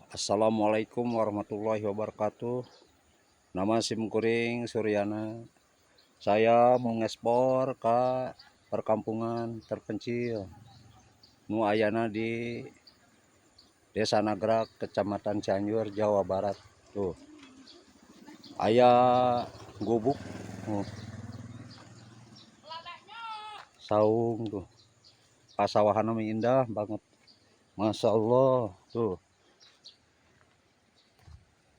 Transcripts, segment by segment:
Assalamualaikum warahmatullahi wabarakatuh. Nama Simkuring Suryana. Saya mengekspor ke perkampungan terpencil nu ayana di Desa Nagrak, Kecamatan Cianjur, Jawa Barat. Tuh, aya gubuk, saung tuh. Pasawahan indah banget, masya Allah.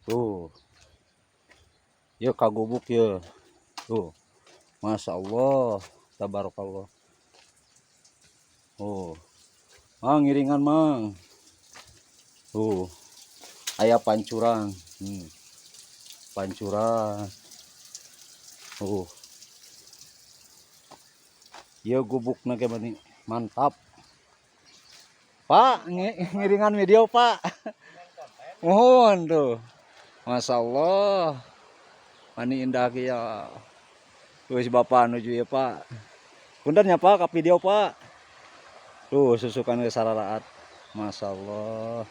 Tuh, ya kagubuk ya. Tuh, masya Allah, tabarakallah. Mang ngiringan mang. Aya pancuran. Pancuran. Ya gubuk nage bani mantap. Pak, ngiringan video Pak. Mohon tuh. Masya Allah. Mani indah ya. Wis Bapak nuju ya Pak. Puntennya Pak ke video Pak. Tuh susukan ke sararaat. Masya Allah.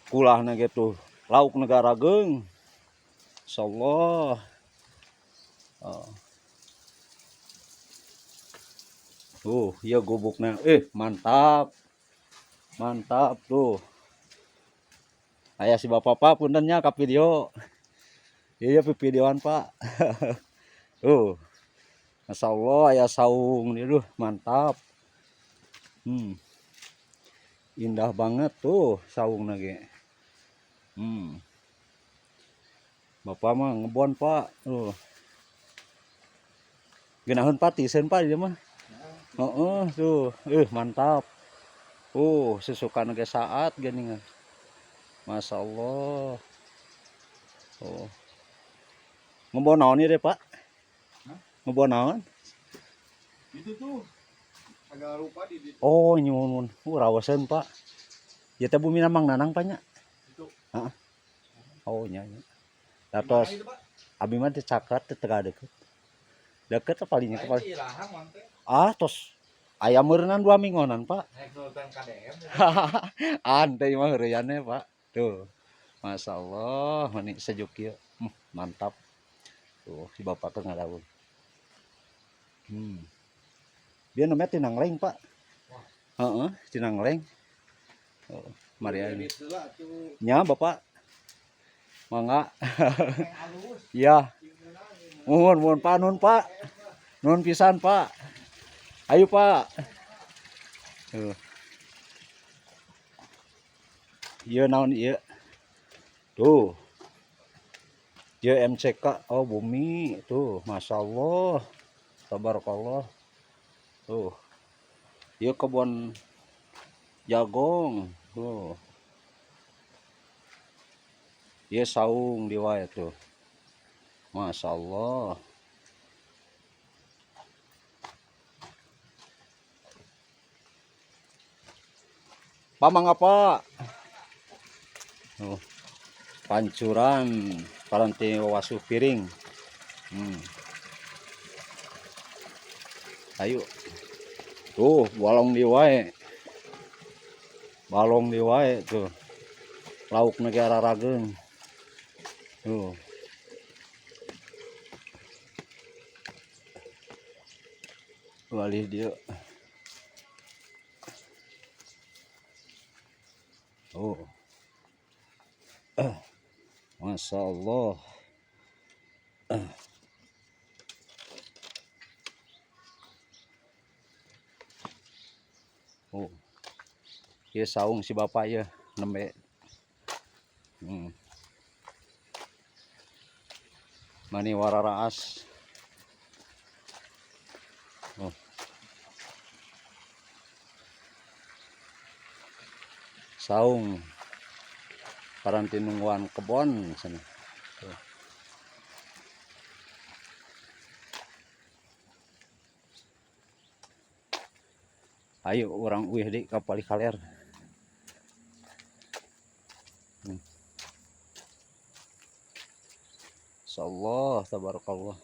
Kulah nage tuh. Lauk negara geng. Masya Allah. Ya gubuknya. Mantap. Mantap tuh. Ayah si bapak Pak puntennya ke video. Iya videoan Pak. Masya Allah ayah saung nih mantap. Indah banget tuh saung lagi. Bapak mah ngebon Pak. Genahun patisen Pak dia mah. Tuh, mantap. Sesukan ke saat gini. Masya Allah. Ngebon naon deh Pak? Ngebon naon? Itu tuh agak lupa di. Nyumun. Rawasan Pak. Ya teh bumi namang nanang Pak nya. Itu. Nya. Terus abi mah teh cakrat teh teu deket. Deket palingnya ke paling. Tos aya meureunnan 2 minggonan Pak. Antei mah heureuyannya Pak. Tuh. Masya Allah, mani sejuk ieu. Mantap. Tuh si bapak teh ngadaun. Dia namanya Tinangleng Pak. Tinangleng. Mari aja. Nya Bapak. Mangga. Iya. Mohon Pak, nun Pak. Nun pisan Pak. Ayo Pak. Iya naon ieu? Tuh. Ieu MCK bumi tuh, Masya Allah. Tabarakallah. Tuh. Ieu kebun jagong. Tuh. Ieu saung di wae tuh. Masya Allah. Pamang apa? Pancuran paranti wasuh piring. Ayo. Tuh, balong di wae. Balong di wae tuh. Lauk negara rageung. Tuh. Walih dia. Masya Allah. Ieu saung si bapak ya nembe. Mani wararaas. Saung paranti nungguan kebon sana. Ayo orang uih di kapal kaler. Insyaallah tabarakallah.